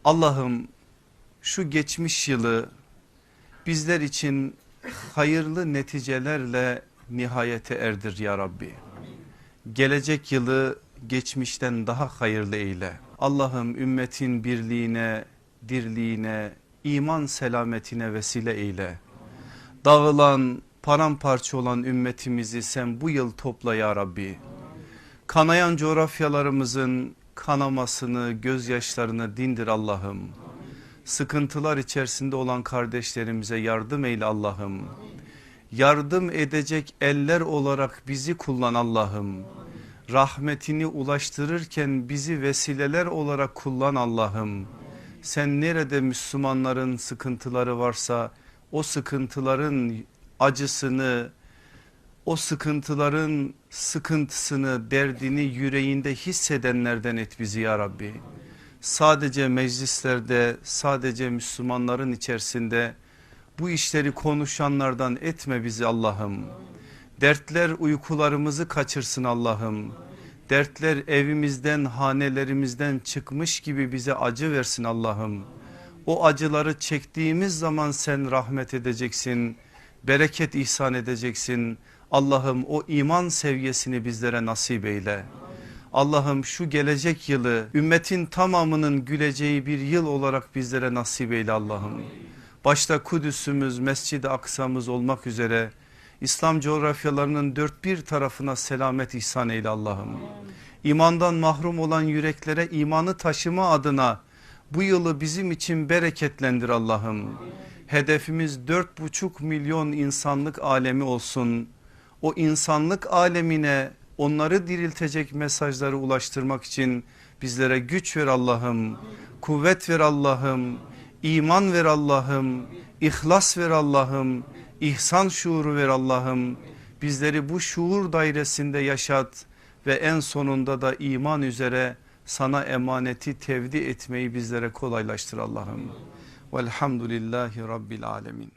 Allah'ım şu geçmiş yılı bizler için hayırlı neticelerle nihayete erdir ya Rabbi. Gelecek yılı geçmişten daha hayırlı eyle. Allah'ım ümmetin birliğine, dirliğine, iman selametine vesile eyle. Dağılan, paramparça olan ümmetimizi sen bu yıl topla ya Rabbi. Kanayan coğrafyalarımızın kanamasını, gözyaşlarını dindir Allah'ım. Sıkıntılar içerisinde olan kardeşlerimize yardım eyle Allah'ım. Yardım edecek eller olarak bizi kullan Allah'ım. Rahmetini ulaştırırken bizi vesileler olarak kullan Allah'ım. Sen nerede Müslümanların sıkıntıları varsa o sıkıntıların acısını, o sıkıntıların sıkıntısını, derdini yüreğinde hissedenlerden et bizi ya Rabbi. Sadece meclislerde, sadece Müslümanların içerisinde bu işleri konuşanlardan etme bizi Allah'ım. Dertler uykularımızı kaçırsın Allah'ım. Dertler evimizden, hanelerimizden çıkmış gibi bize acı versin Allah'ım. O acıları çektiğimiz zaman sen rahmet edeceksin, bereket ihsan edeceksin. Allah'ım o iman seviyesini bizlere nasip eyle. Allah'ım şu gelecek yılı ümmetin tamamının güleceği bir yıl olarak bizlere nasip eyle Allah'ım. Başta Kudüs'ümüz, Mescid-i Aksa'mız olmak üzere İslam coğrafyalarının dört bir tarafına selamet ihsan eyle Allah'ım. İmandan mahrum olan yüreklere imanı taşıma adına bu yılı bizim için bereketlendir Allah'ım. Hedefimiz 4,5 milyon insanlık alemi olsun. O insanlık alemine onları diriltecek mesajları ulaştırmak için bizlere güç ver Allah'ım. Kuvvet ver Allah'ım. İman ver Allah'ım. İhlas ver Allah'ım. İhsan şuuru ver Allah'ım. Bizleri bu şuur dairesinde yaşat ve en sonunda da iman üzere sana emaneti tevdi etmeyi bizlere kolaylaştır Allah'ım. Velhamdülillahi Rabbil alemin.